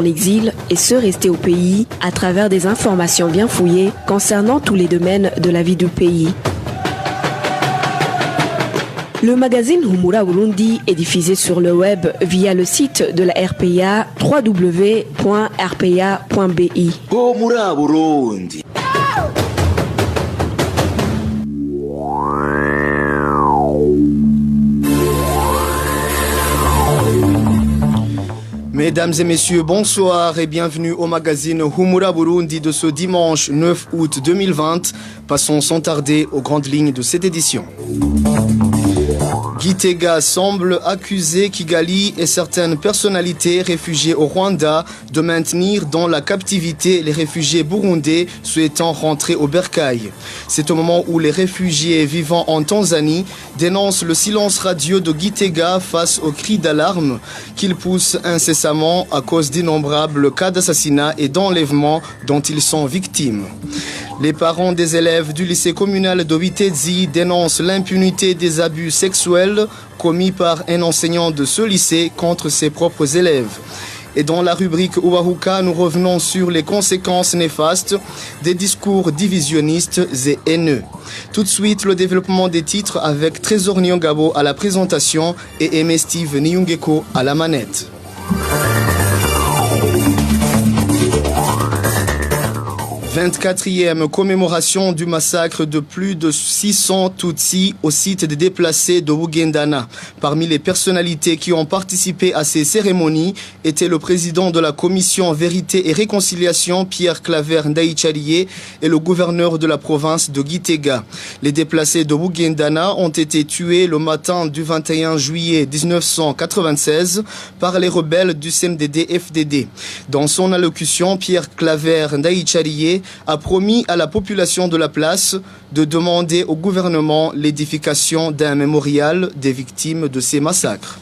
l'exil et ceux restés au pays à travers des informations bien fouillées concernant tous les domaines de la vie du pays. Le magazine Humura Burundi est diffusé sur le web via le site de la RPA www.rpa.bi. Humura Burundi. Mesdames et messieurs, bonsoir et bienvenue au magazine Humura Burundi de ce dimanche 9 août 2020. Passons sans tarder aux grandes lignes de cette édition. Gitega semble accuser Kigali et certaines personnalités réfugiées au Rwanda de maintenir dans la captivité les réfugiés burundais souhaitant rentrer au bercail. C'est au moment où les réfugiés vivant en Tanzanie dénoncent le silence radieux de Gitega face aux cris d'alarme qu'il pousse incessamment à cause d'innombrables cas d'assassinat et d'enlèvement dont ils sont victimes. Les parents des élèves du lycée communal de Vitezi dénoncent l'impunité des abus sexuels commis par un enseignant de ce lycée contre ses propres élèves. Et dans la rubrique Uwahuka, nous revenons sur les conséquences néfastes des discours divisionnistes et haineux. Tout de suite, le développement des titres avec Trésor Nyongabo à la présentation et Aimé Steve Nyungeko à la manette. 24e commémoration du massacre de plus de 600 Tutsis au site des déplacés de Bugendana. Parmi les personnalités qui ont participé à ces cérémonies était le président de la commission Vérité et Réconciliation, Pierre Claver Ndaïchalié, et le gouverneur de la province de Gitega. Les déplacés de Bugendana ont été tués le matin du 21 juillet 1996 par les rebelles du CNDD-FDD. Dans son allocution, Pierre Claver Ndaïchalié a promis à la population de la place de demander au gouvernement l'édification d'un mémorial des victimes de ces massacres.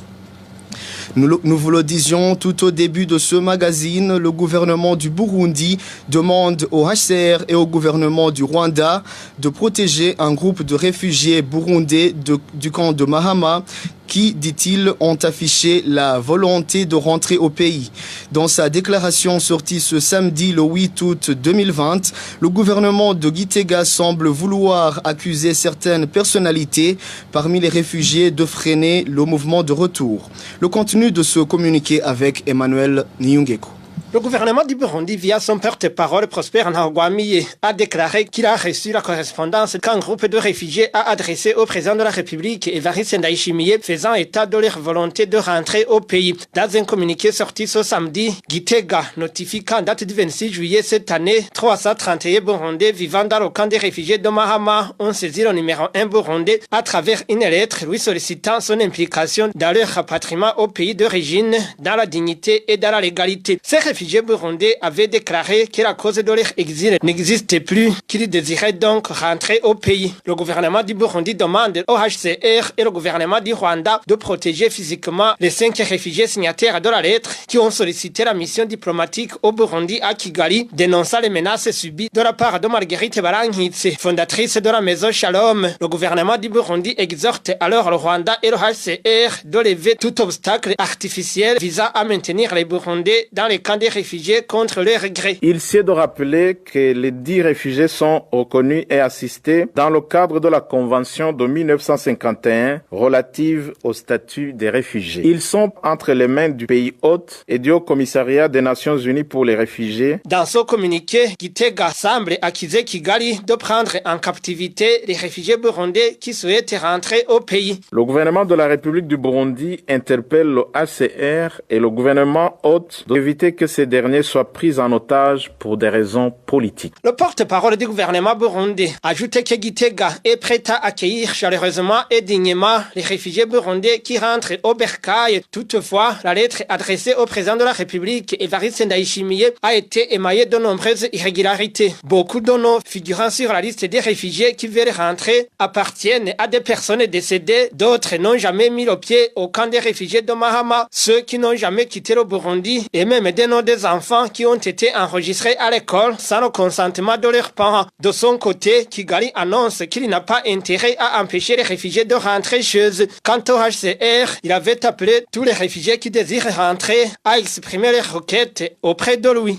Nous vous le disions tout au début de ce magazine, le gouvernement du Burundi demande au HCR et au gouvernement du Rwanda de protéger un groupe de réfugiés burundais du camp de Mahama qui, dit-il, ont affiché la volonté de rentrer au pays. Dans sa déclaration sortie ce samedi, le 8 août 2020, le gouvernement de Gitega semble vouloir accuser certaines personnalités parmi les réfugiés de freiner le mouvement de retour. Le contenu de ce communiqué avec Emmanuel Nyungeko. Le gouvernement du Burundi, via son porte-parole Prosper Ntagwamiye, a déclaré qu'il a reçu la correspondance qu'un groupe de réfugiés a adressée au président de la République, Evariste Ndayishimiye, faisant état de leur volonté de rentrer au pays. Dans un communiqué sorti ce samedi, Gitega notifie qu'en date du 26 juillet cette année, 331 Burundais vivant dans le camp des réfugiés de Mahama ont saisi le numéro 1 burundais à travers une lettre lui sollicitant son implication dans leur rapatriement au pays d'origine, dans la dignité et dans la légalité. Ces réfugiés burundais avaient déclaré que la cause de leur exil n'existait plus, qu'ils désiraient donc rentrer au pays. Le gouvernement du Burundi demande au HCR et le gouvernement du Rwanda de protéger physiquement les 5 réfugiés signataires de la lettre qui ont sollicité la mission diplomatique au Burundi à Kigali, dénonçant les menaces subies de la part de Marguerite Barankitse, fondatrice de la maison Shalom. Le gouvernement du Burundi exhorte alors le Rwanda et le HCR de lever tout obstacle artificiel visant à maintenir les Burundais dans les camps des réfugiés contre leur regret. Il sied de rappeler que les 10 réfugiés sont reconnus et assistés dans le cadre de la Convention de 1951 relative au statut des réfugiés. Ils sont entre les mains du pays hôte et du Haut-Commissariat des Nations Unies pour les réfugiés. Dans ce communiqué, Gitega semble accuser Kigali de prendre en captivité les réfugiés burundais qui souhaitent rentrer au pays. Le gouvernement de la République du Burundi interpelle le HCR et le gouvernement hôte d'éviter que ces derniers soient pris en otage pour des raisons politiques. Le porte-parole du gouvernement burundais ajoute que Gitega est prêt à accueillir chaleureusement et dignement les réfugiés burundais qui rentrent au bercail. Toutefois, la lettre adressée au président de la République, Evariste Ndayishimiye, a été émaillée de nombreuses irrégularités. Beaucoup de noms figurant sur la liste des réfugiés qui veulent rentrer appartiennent à des personnes décédées. D'autres n'ont jamais mis le pied au camp des réfugiés de Mahama. Ceux qui n'ont jamais quitté le Burundi et même des noms de des enfants qui ont été enregistrés à l'école sans le consentement de leurs parents. De son côté, Kigali annonce qu'il n'a pas intérêt à empêcher les réfugiés de rentrer chez eux. Quant au HCR, il avait appelé tous les réfugiés qui désirent rentrer à exprimer leurs requêtes auprès de lui.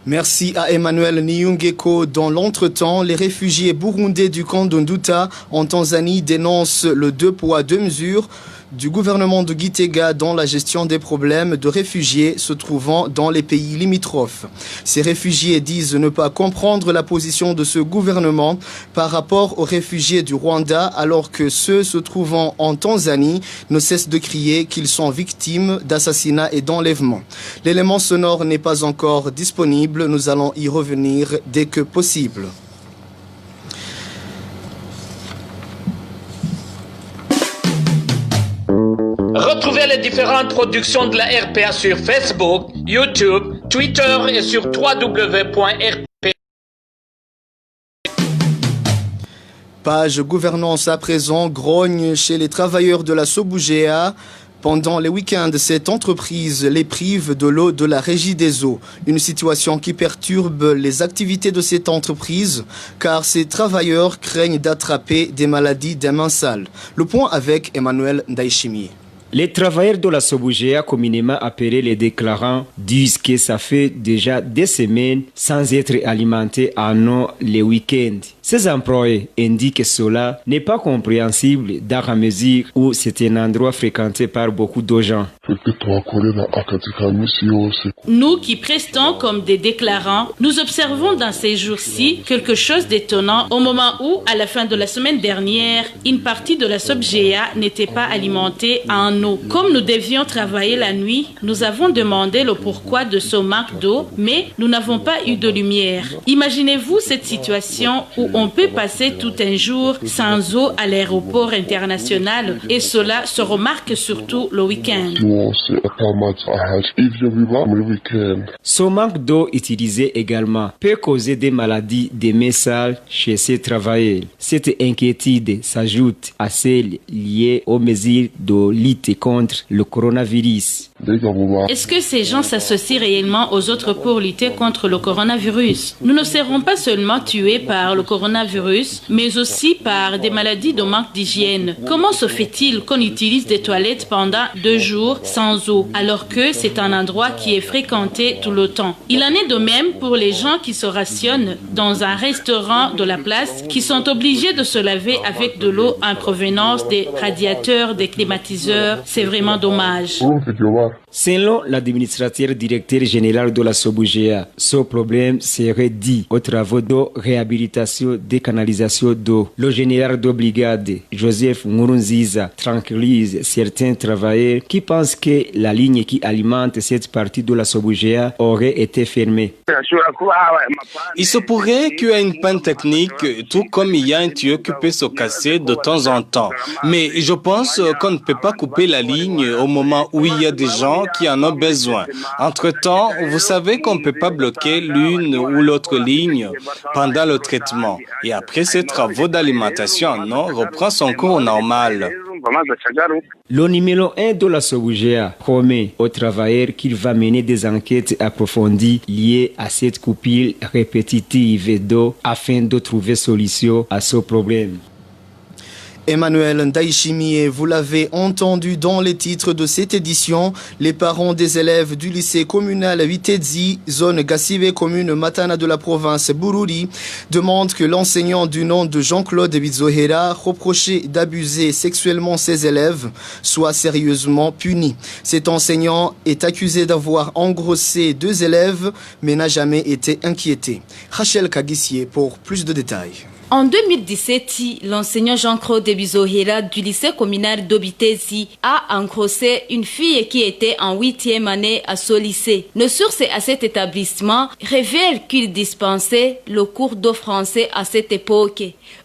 Merci à Emmanuel Niyungeko. Dans l'entretemps, les réfugiés burundais du camp de Nduta en Tanzanie dénoncent le 2 poids 2 mesures du gouvernement de Gitega dans la gestion des problèmes de réfugiés se trouvant dans les pays limitrophes. Ces réfugiés disent ne pas comprendre la position de ce gouvernement par rapport aux réfugiés du Rwanda, alors que ceux se trouvant en Tanzanie ne cessent de crier qu'ils sont victimes d'assassinats et d'enlèvements. L'élément sonore n'est pas encore disponible, nous allons y revenir dès que possible. Retrouvez les différentes productions de la RPA sur Facebook, YouTube, Twitter et sur www.rpa. Page gouvernance à présent, grogne chez les travailleurs de la Sobugea. Pendant les week-ends, cette entreprise les prive de l'eau de la Régie des eaux. Une situation qui perturbe les activités de cette entreprise car ces travailleurs craignent d'attraper des maladies des mains sales. Le point avec Emmanuel Ndaïchimi. Les travailleurs de la Sobugea, communément appelés les déclarants, disent que ça fait déjà des semaines sans être alimentés en eau les week-ends. Ces employés indiquent que cela n'est pas compréhensible dans la mesure où c'est un endroit fréquenté par beaucoup de gens. Nous qui prestons comme des déclarants, nous observons dans ces jours-ci quelque chose d'étonnant au moment où, à la fin de la semaine dernière, une partie de la Sobugea n'était pas alimentée en eau. Comme nous devions travailler la nuit, nous avons demandé le pourquoi de ce manque d'eau, mais nous n'avons pas eu de lumière. Imaginez-vous cette situation où on peut passer tout un jour sans eau à l'aéroport international et cela se remarque surtout le week-end. Ce manque d'eau utilisée également peut causer des maladies des mains sales chez ces travailleurs. Cette inquiétude s'ajoute à celles liées aux mesures de lutte contre le coronavirus. Est-ce que ces gens s'associent réellement aux autres pour lutter contre le coronavirus? Nous ne serons pas seulement tués par le coronavirus, mais aussi par des maladies de manque d'hygiène. Comment se fait-il qu'on utilise des toilettes pendant 2 jours sans eau, alors que c'est un endroit qui est fréquenté tout le temps? Il en est de même pour les gens qui se rationnent dans un restaurant de la place, qui sont obligés de se laver avec de l'eau en provenance des radiateurs, des climatiseurs. C'est vraiment dommage. Selon l'administrateur directeur général de la Sobugea, ce problème serait dû aux travaux de réhabilitation des canalisations d'eau. Le général de brigade, Joseph Nkurunziza, tranquillise certains travailleurs qui pensent que la ligne qui alimente cette partie de la Sobugea aurait été fermée. Il se pourrait qu'il y ait une panne technique, tout comme il y a un tuyau qui peut se casser de temps en temps. Mais je pense qu'on ne peut pas couper la ligne au moment où il y a des gens qui en ont besoin. Entre-temps, vous savez qu'on ne peut pas bloquer l'une ou l'autre ligne pendant le traitement. Et après, ces travaux d'alimentation en eau reprend son cours normal. Le numéro 1 de la Sobugea promet aux travailleurs qu'il va mener des enquêtes approfondies liées à cette coupure répétitive d'eau afin de trouver solution à ce problème. Emmanuel Ndaïchimi, vous l'avez entendu dans les titres de cette édition, les parents des élèves du lycée communal Vitezi, zone Gassibe, commune Matana de la province Bururi, demandent que l'enseignant du nom de Jean-Claude Bizohera, reproché d'abuser sexuellement ses élèves, soit sérieusement puni. Cet enseignant est accusé d'avoir engrossé 2 élèves, mais n'a jamais été inquiété. Rachel Kagissier pour plus de détails. En 2017, l'enseignant Jean-Claude Bizohera du lycée communal d'Obitezi a engrossé une fille qui était en 8e année à ce lycée. Nos sources à cet établissement révèlent qu'il dispensait le cours de français à cette époque.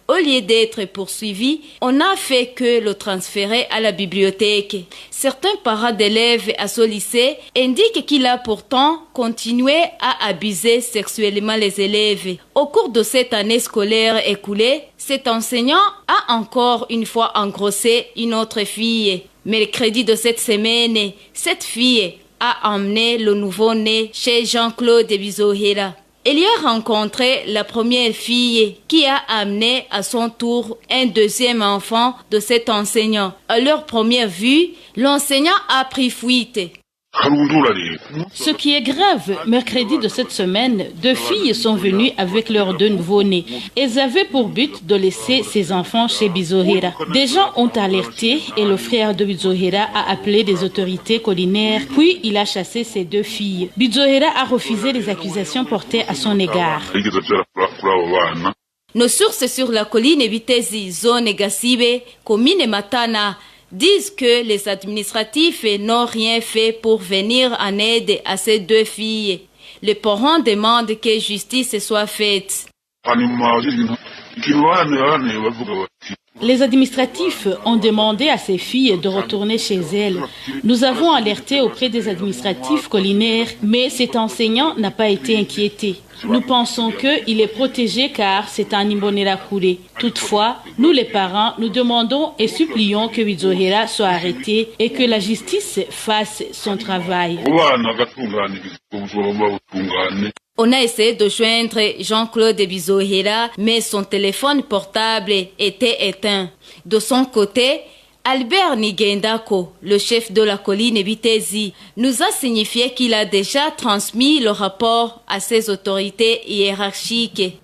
Au lieu d'être poursuivi, on n'a fait que le transférer à la bibliothèque. Certains parents d'élèves à ce lycée indiquent qu'il a pourtant continué à abuser sexuellement les élèves. Au cours de cette année scolaire écoulée, cet enseignant a encore une fois engrossé une autre fille. Mercredi de cette semaine, cette fille a emmené le nouveau-né chez Jean-Claude Bizohera. Il y a rencontré la première fille qui a amené à son tour un deuxième enfant de cet enseignant. À leur première vue, l'enseignant a pris fuite. Ce qui est grave, mercredi de cette semaine, 2 filles sont venues avec leurs 2 nouveaux-nés. Elles avaient pour but de laisser ces enfants chez Bizohera. Des gens ont alerté et le frère de Bizohera a appelé des autorités collinaires, puis il a chassé ces 2 filles. Bizohera a refusé les accusations portées à son égard. Nos sources sur la colline Bitezi, zone Gasibe, commune Matana, disent que les administratifs n'ont rien fait pour venir en aide à ces 2 filles. Les parents demandent que justice soit faite. Les administratifs ont demandé à ces filles de retourner chez elles. Nous avons alerté auprès des administratifs collinaires, mais cet enseignant n'a pas été inquiété. Nous pensons qu'il est protégé car c'est un Imbonerakure. Toutefois, nous les parents, nous demandons et supplions que Bizohera soit arrêté et que la justice fasse son travail. On a essayé de joindre Jean-Claude Bizohera, mais son téléphone portable était éteint. De son côté, Albert Nigendako, le chef de la colline Bitezi, nous a signifié qu'il a déjà transmis le rapport à ses autorités hiérarchiques.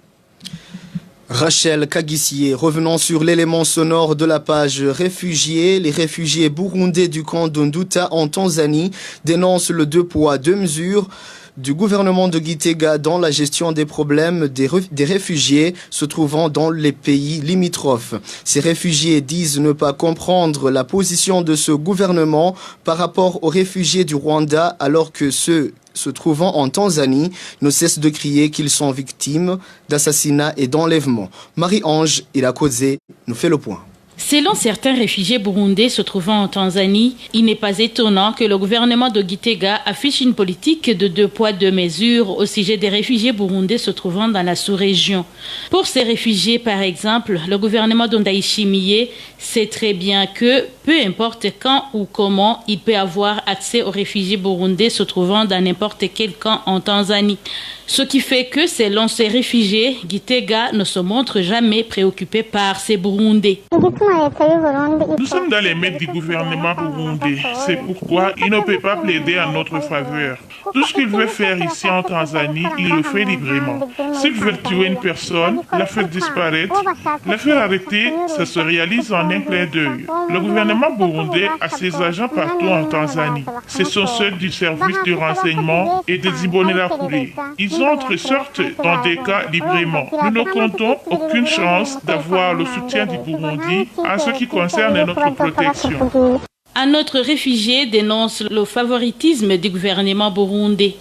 Rachel Kagissier, revenons sur l'élément sonore de la page réfugiés. Les réfugiés burundais du camp de Nduta en Tanzanie dénoncent le 2 poids 2 mesures du gouvernement de Gitega dans la gestion des problèmes des réfugiés se trouvant dans les pays limitrophes. Ces réfugiés disent ne pas comprendre la position de ce gouvernement par rapport aux réfugiés du Rwanda alors que ceux se trouvant en Tanzanie ne cessent de crier qu'ils sont victimes d'assassinats et d'enlèvements. Marie-Ange Irakoze nous fait le point. Selon certains réfugiés burundais se trouvant en Tanzanie, il n'est pas étonnant que le gouvernement de Gitega affiche une politique de 2 poids 2 mesures au sujet des réfugiés burundais se trouvant dans la sous-région. Pour ces réfugiés, par exemple, le gouvernement d'Ondayishimiye sait très bien que, peu importe quand ou comment, il peut avoir accès aux réfugiés burundais se trouvant dans n'importe quel camp en Tanzanie. Ce qui fait que, selon ces réfugiés, Gitega ne se montre jamais préoccupé par ces Burundais. Nous sommes dans les mains du gouvernement burundais. C'est pourquoi il ne peut pas plaider en notre faveur. Tout ce qu'il veut faire ici en Tanzanie, il le fait librement. S'il veut tuer une personne, la faire disparaître, la faire arrêter, ça se réalise en un clin d'œil. Le gouvernement burundais a ses agents partout en Tanzanie. Ce sont ceux du service de renseignement et des Imbonerakure. Ils entrent et sortent dans des cas librement. Nous ne comptons aucune chance d'avoir le soutien du Burundi en ce qui concerne notre protection. Un autre réfugié dénonce le favoritisme du gouvernement burundais.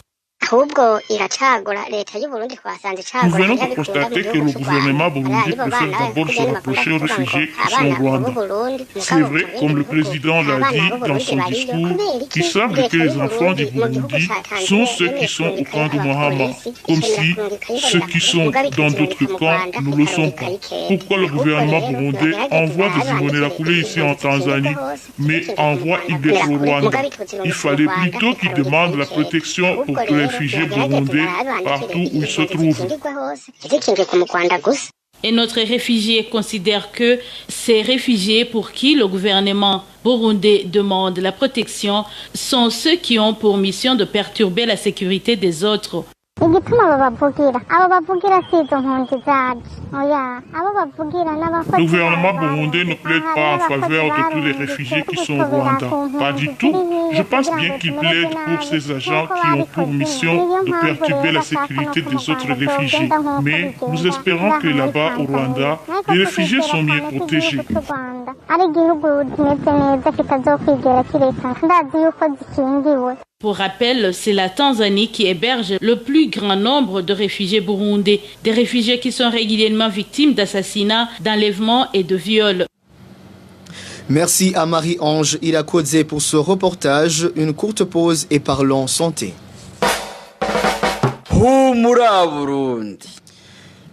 Nous venons de constater que le gouvernement burundais préfère d'abord se rapprocher aux réfugiés qui sont au Rwanda. C'est vrai, comme le président l'a dit dans son discours, qu'il semble que les enfants du Burundi sont ceux qui sont au camp de Mahama, comme si ceux qui sont dans d'autres camps ne le sont pas. Pourquoi le gouvernement burundais envoie des Imbonerakure ici en Tanzanie, mais envoie IDES au Rwanda? Il fallait plutôt qu'il demande la protection pour que les réfugiés burundais partout où ils se trouvent. Et notre réfugié considère que ces réfugiés pour qui le gouvernement burundais demande la protection sont ceux qui ont pour mission de perturber la sécurité des autres. Le gouvernement burundais ne plaide pas en faveur de tous les réfugiés qui sont au Rwanda. Pas du tout. Je pense bien qu'il plaide pour ces agents qui ont pour mission de perturber la sécurité des autres réfugiés. Mais nous espérons que là-bas, au Rwanda, les réfugiés sont mieux protégés. Pour rappel, c'est la Tanzanie qui héberge le plus grand nombre de réfugiés burundais, des réfugiés qui sont régulièrement victimes d'assassinats, d'enlèvements et de viols. Merci à Marie-Ange Irakoze pour ce reportage. Une courte pause et parlons santé.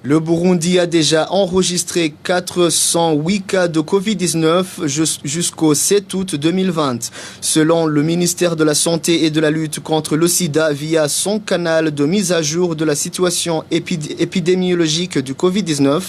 Le Burundi a déjà enregistré 408 cas de Covid-19 jusqu'au 7 août 2020. Selon le ministère de la Santé et de la lutte contre le sida via son canal de mise à jour de la situation épidémiologique du Covid-19,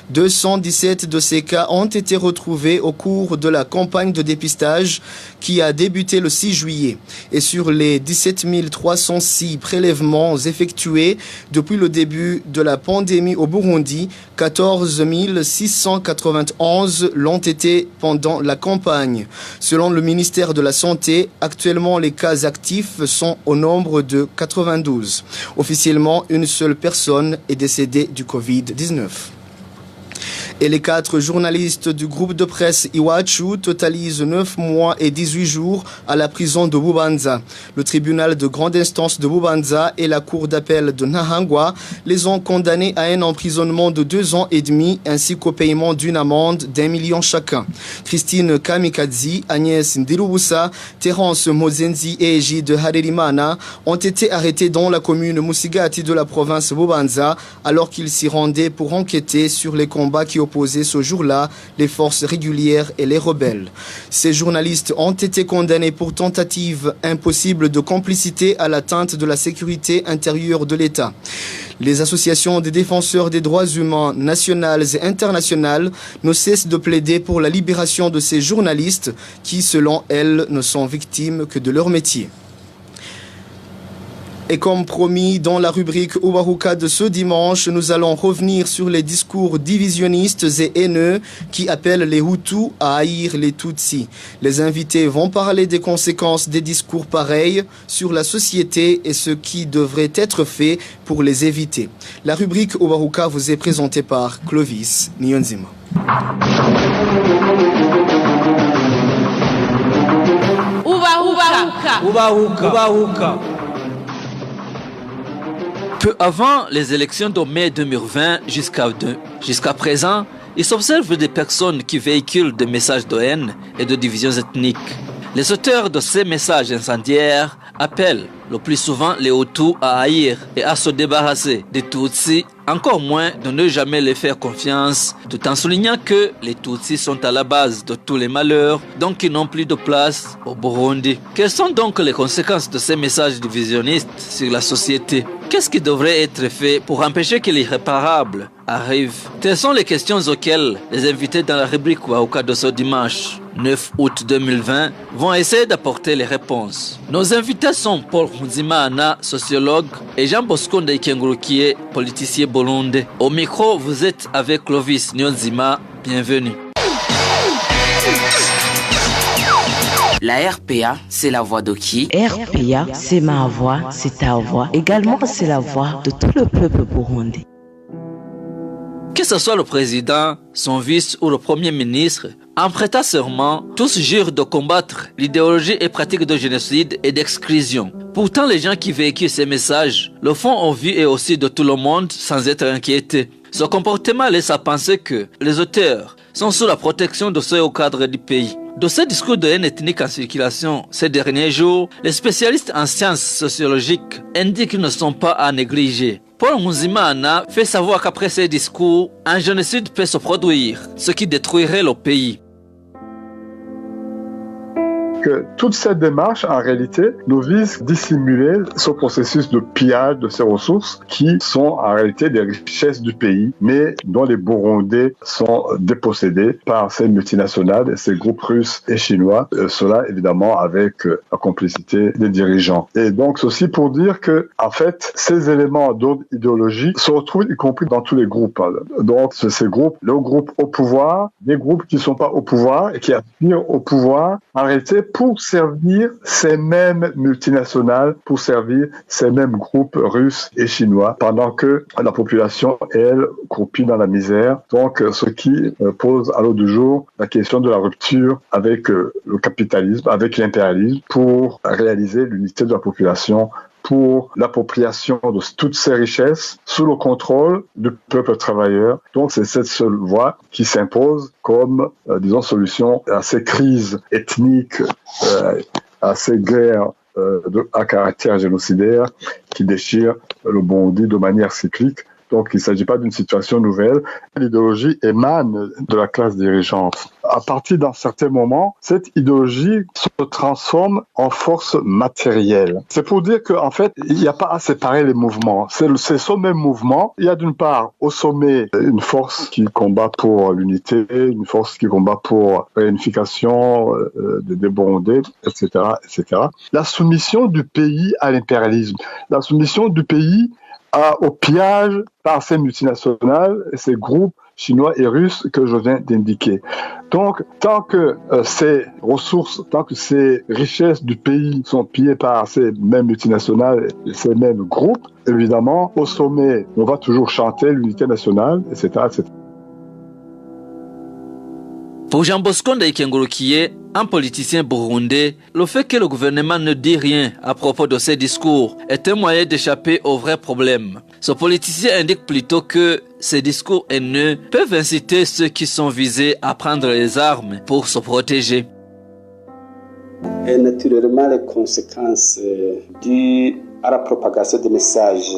217 de ces cas ont été retrouvés au cours de la campagne de dépistage qui a débuté le 6 juillet. Et sur les 17 306 prélèvements effectués depuis le début de la pandémie au Burundi, 14 691 l'ont été pendant la campagne. Selon le ministère de la Santé, actuellement les cas actifs sont au nombre de 92. Officiellement, une seule personne est décédée du Covid-19. Et les 4 journalistes du groupe de presse Iwachu totalisent 9 mois et 18 jours à la prison de Bubanza. Le tribunal de grande instance de Bubanza et la cour d'appel de Nahangwa les ont condamnés à un emprisonnement de 2 ans et demi ainsi qu'au paiement d'une amende d'1 million chacun. Christine Kamikazi, Agnès Ndirubusa, Terence Mozenzi et Egide Harerimana ont été arrêtés dans la commune Musigati de la province Bubanza alors qu'ils s'y rendaient pour enquêter sur les combats qui opposaient ce jour-là les forces régulières et les rebelles. Ces journalistes ont été condamnés pour tentative impossible de complicité à l'atteinte de la sécurité intérieure de l'État. Les associations des défenseurs des droits humains nationales et internationales ne cessent de plaider pour la libération de ces journalistes qui, selon elles, ne sont victimes que de leur métier. Et comme promis, dans la rubrique Uwaruka de ce dimanche, nous allons revenir sur les discours divisionnistes et haineux qui appellent les Hutus à haïr les Tutsis. Les invités vont parler des conséquences des discours pareils sur la société et ce qui devrait être fait pour les éviter. La rubrique Uwaruka vous est présentée par Clovis Nyonzima. Uwaruka. Peu avant les élections de mai 2020 jusqu'à présent, il s'observe des personnes qui véhiculent des messages de haine et de divisions ethniques. Les auteurs de ces messages incendiaires appellent le plus souvent les Hutus à haïr et à se débarrasser des Tutsis, encore moins de ne jamais les faire confiance, tout en soulignant que les Tutsis sont à la base de tous les malheurs, donc ils n'ont plus de place au Burundi. Quelles sont donc les conséquences de ces messages divisionnistes sur la société? Qu'est-ce qui devrait être fait pour empêcher que l'irréparable arrive? Telles sont les questions auxquelles les invités dans la rubrique Uwaruka de ce dimanche 9 août 2020 vont essayer d'apporter les réponses. Nos invités sont Paul Nzimana, sociologue, et Jean Bosco Ndaikengurukiye, politicien burundais. Au micro, vous êtes avec Clovis Nyonzima. Bienvenue. La RPA, c'est la voix de qui? RPA, c'est ma voix, c'est ta voix. Également, c'est la voix de tout le peuple burundais. Que ce soit le président, son vice ou le premier ministre, en prêtant serment, tous jurent de combattre l'idéologie et pratique de génocide et d'exclusion. Pourtant, les gens qui véhiculent ces messages le font au vu et aussi de tout le monde sans être inquiétés. Ce comportement laisse à penser que les auteurs sont sous la protection de ceux au cadre du pays. De ces discours de haine ethnique en circulation ces derniers jours, les spécialistes en sciences sociologiques indiquent qu'ils ne sont pas à négliger. Paul Nzimana fait savoir qu'après ces discours, un génocide peut se produire, ce qui détruirait le pays. Que toute cette démarche, en réalité, nous vise à dissimuler ce processus de pillage de ces ressources qui sont en réalité des richesses du pays, mais dont les Burundais sont dépossédés par ces multinationales, ces groupes russes et chinois, cela évidemment avec la complicité des dirigeants. Et donc ceci pour dire que, en fait, ces éléments d'ordre idéologique se retrouvent y compris dans tous les groupes. Donc ces groupes, le groupe au pouvoir, des groupes qui ne sont pas au pouvoir et qui aspirent au pouvoir, en réalité, pour servir ces mêmes multinationales, pour servir ces mêmes groupes russes et chinois, pendant que la population, elle, croupit dans la misère. Donc, ce qui pose à l'ordre du jour la question de la rupture avec le capitalisme, avec l'impérialisme, pour réaliser l'unité de la population, pour l'appropriation de toutes ces richesses sous le contrôle du peuple travailleur. Donc c'est cette seule voie qui s'impose comme, solution à ces crises ethniques, à ces guerres à caractère génocidaire qui déchirent le Burundi de manière cyclique Donc il ne s'agit pas d'une situation nouvelle. L'idéologie émane de la classe dirigeante. À partir d'un certain moment, cette idéologie se transforme en force matérielle. C'est pour dire qu'en fait, il n'y a pas à séparer les mouvements. C'est ce même mouvement. Il y a d'une part, au sommet, une force qui combat pour l'unité, une force qui combat pour la réunification des Burundais, etc., etc. La soumission du pays à l'impérialisme, la soumission du pays au pillage par ces multinationales et ces groupes chinois et russes que je viens d'indiquer. Donc, tant que ces ressources, tant que ces richesses du pays sont pillées par ces mêmes multinationales et ces mêmes groupes, évidemment, au sommet, on va toujours chanter l'unité nationale, etc., etc. Pour Jean Bosco Ndaikengulukiye, un politicien burundais, le fait que le gouvernement ne dit rien à propos de ces discours est un moyen d'échapper aux vrais problèmes. Ce politicien indique plutôt que ces discours haineux peuvent inciter ceux qui sont visés à prendre les armes pour se protéger. Et naturellement, les conséquences dues à la propagation des messages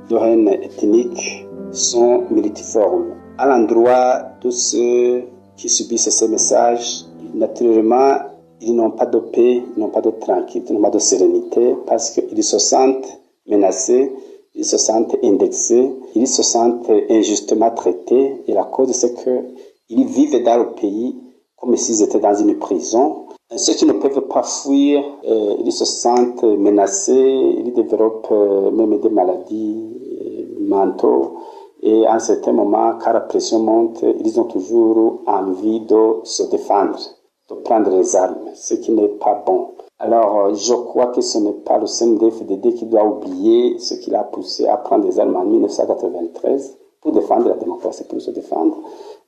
de haine ethnique sont multiformes. À l'endroit de ceux qui subissent ces messages, naturellement, ils n'ont pas de paix, ils n'ont pas de tranquillité, ils n'ont pas de sérénité parce qu'ils se sentent menacés, ils se sentent indexés, ils se sentent injustement traités. Et la cause, c'est qu'ils vivent dans le pays comme s'ils étaient dans une prison. Ceux qui ne peuvent pas fuir, ils se sentent menacés, ils développent même des maladies mentales. Et à un certain moment, quand la pression monte, ils ont toujours envie de se défendre, de prendre les armes, ce qui n'est pas bon. Alors, je crois que ce n'est pas le CNDD-FDD qui doit oublier ce qui l'a poussé à prendre des armes en 1993 pour défendre la démocratie, pour se défendre.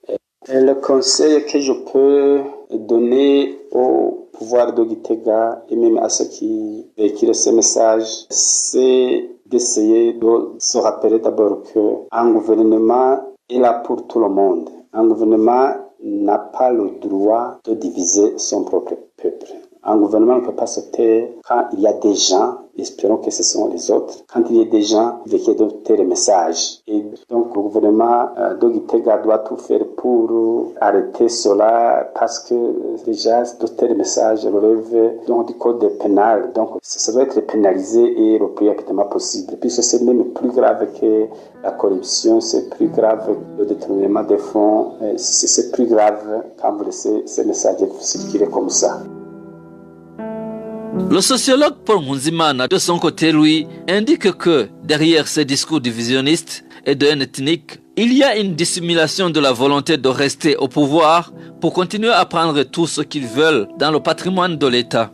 Et le conseil que je peux donner au pouvoir de Gitega et même à ceux qui véhiculent ces messages, c'est d'essayer de se rappeler d'abord qu'un gouvernement est là pour tout le monde. Un gouvernement n'a pas le droit de diviser son propre peuple. Un gouvernement ne peut pas se taire quand il y a des gens, espérons que ce sont les autres, quand il y a des gens qui doivent taire les messages. Et donc le gouvernement de Gitega doit tout faire pour arrêter cela parce que déjà de taire les messages relève donc, du code pénal. Donc ça doit être pénalisé et le plus rapidement possible. Puisque c'est même plus grave que la corruption, c'est plus grave que le détournement des fonds, c'est plus grave quand vous laissez ces messages circuler comme ça. Le sociologue Paul Nkunzimana, de son côté, lui, indique que derrière ces discours divisionnistes et de haine ethnique, il y a une dissimulation de la volonté de rester au pouvoir pour continuer à prendre tout ce qu'ils veulent dans le patrimoine de l'État.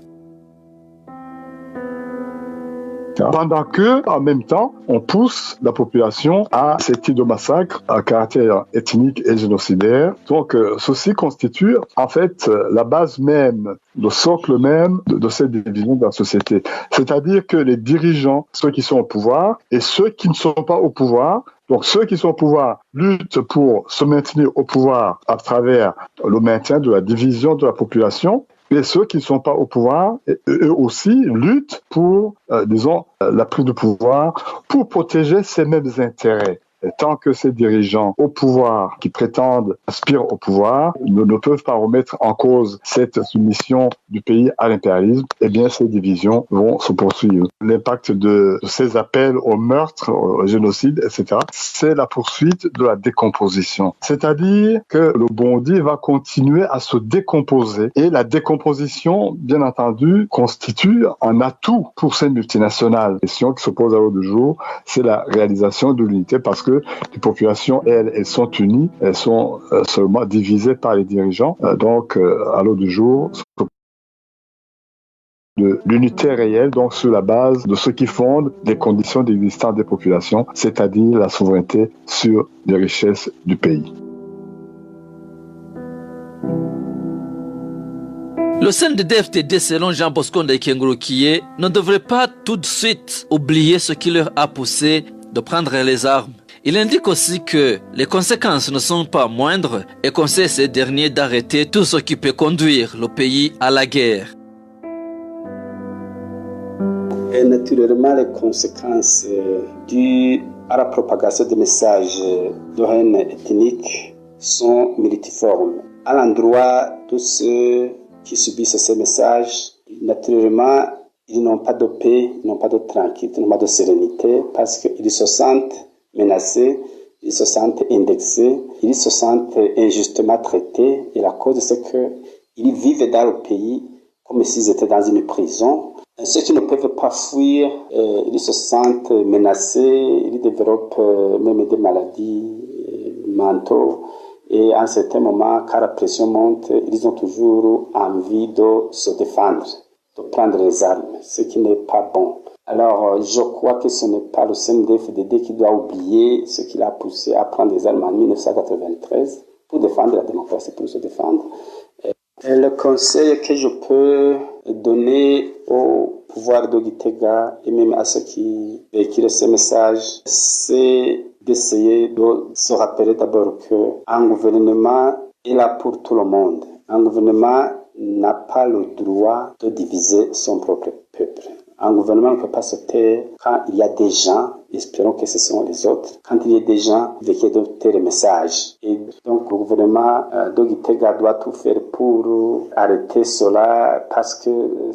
Pendant que, en même temps, on pousse la population à ces types de massacres à caractère ethnique et génocidaire. Donc, ceci constitue, en fait, la base même, le socle même de cette division de la société. C'est-à-dire que les dirigeants, ceux qui sont au pouvoir, et ceux qui ne sont pas au pouvoir, donc ceux qui sont au pouvoir luttent pour se maintenir au pouvoir à travers le maintien de la division de la population. Et ceux qui ne sont pas au pouvoir, eux aussi, luttent pour, la prise de pouvoir, pour protéger ces mêmes intérêts. Et tant que ces dirigeants au pouvoir, qui prétendent aspirent au pouvoir, ne peuvent pas remettre en cause cette soumission du pays à l'impérialisme, eh bien ces divisions vont se poursuivre. L'impact de ces appels au meurtre, au génocide, etc., c'est la poursuite de la décomposition. C'est-à-dire que le Burundi va continuer à se décomposer et la décomposition, bien entendu, constitue un atout pour ces multinationales. La question qui se pose à l'ordre du jour, c'est la réalisation de l'unité parce que les populations, elles sont unies, elles sont seulement divisées par les dirigeants. Donc, à l'ordre du jour, de l'unité réelle, donc sur la base de ce qui fonde les conditions d'existence des populations, c'est-à-dire la souveraineté sur les richesses du pays. Le CNDD-FDD, selon Jean Bosco Ndaikengulukiye, ne devrait pas tout de suite oublier ce qui leur a poussé de prendre les armes. Il indique aussi que les conséquences ne sont pas moindres et conseille ces derniers d'arrêter tout ce qui peut conduire le pays à la guerre. Et naturellement, les conséquences dues à la propagation des messages de haine ethnique sont multiformes. À l'endroit de ceux qui subissent ces messages, naturellement, ils n'ont pas de paix, ils n'ont pas de tranquillité, ils n'ont pas de sérénité parce qu'ils se sentent menacés, ils se sentent indexés, ils se sentent injustement traités. Et la cause, c'est qu'ils vivent dans le pays comme s'ils étaient dans une prison. Ceux qui ne peuvent pas fuir, ils se sentent menacés, ils développent même des maladies mentales. Et à un certain moment, quand la pression monte, ils ont toujours envie de se défendre, de prendre les armes, ce qui n'est pas bon. Alors, je crois que ce n'est pas le CNDD-FDD qui doit oublier ce qui l'a poussé à prendre des armes en 1993 pour défendre la démocratie, pour se défendre. Et le conseil que je peux donner au pouvoir de Gitega et même à ceux qui véhiculent ces messages, c'est d'essayer de se rappeler d'abord qu'un gouvernement est là pour tout le monde. Un gouvernement n'a pas le droit de diviser son propre peuple. Un gouvernement ne peut pas se taire quand il y a des gens, espérons que ce sont les autres, quand il y a des gens qui doivent taire les messages. Et donc le gouvernement de Gitega doit tout faire pour arrêter cela parce que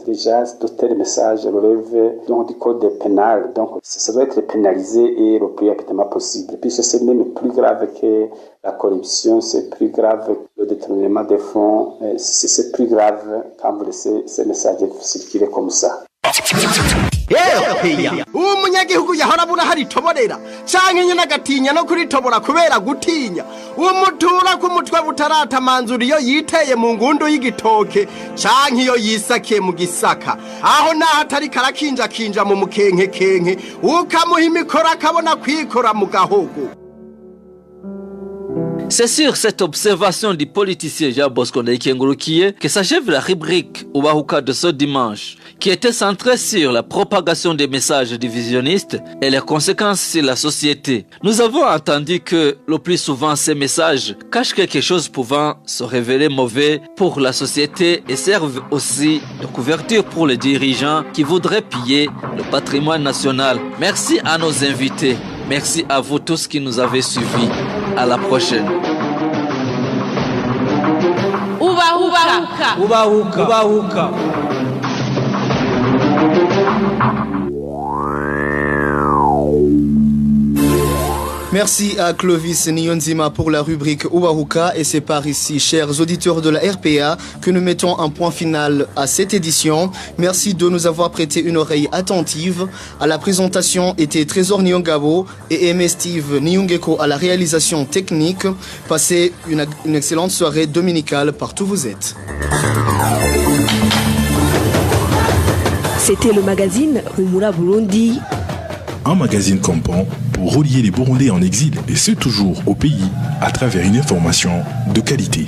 déjà de tels messages relèvent donc, du code pénal. Donc ça doit être pénalisé et le plus rapidement possible. Puisque c'est même plus grave que la corruption, c'est plus grave que le détournement des fonds, c'est plus grave quand vous laissez ces messages circuler comme ça. umunyagihugu yahora abura hari toborera canke nyina gatinya no kuritobora kubera gutinya umutura ku mutwe butaratamanzura iyo yiteye mu ngundu y'igitoke canke iyo yisakiye mu gisaka aho naho atari karakinja mu mukenke ukamuha imikora akabona kwikora mu gahogo. C'est sur cette observation du politicien Jean Bosco Ndayikengurukiye que s'achève la rubrique Ubahuka de ce dimanche, qui était centrée sur la propagation des messages divisionnistes et leurs conséquences sur la société. Nous avons entendu que le plus souvent ces messages cachent quelque chose pouvant se révéler mauvais pour la société et servent aussi de couverture pour les dirigeants qui voudraient piller le patrimoine national. Merci à nos invités. Merci à vous tous qui nous avez suivis. À la prochaine. Ubahuka. Merci à Clovis Nyonzima pour la rubrique Ubahuka et c'est par ici, chers auditeurs de la RPA, que nous mettons un point final à cette édition. Merci de nous avoir prêté une oreille attentive. À la présentation étaient Trésor Nyongabo et Aimé Steve Nyongeko à la réalisation technique. Passez une excellente soirée dominicale partout où vous êtes. C'était le magazine Humura Burundi. Un magazine campant pour relier les Burundais en exil et ceux toujours au pays à travers une information de qualité.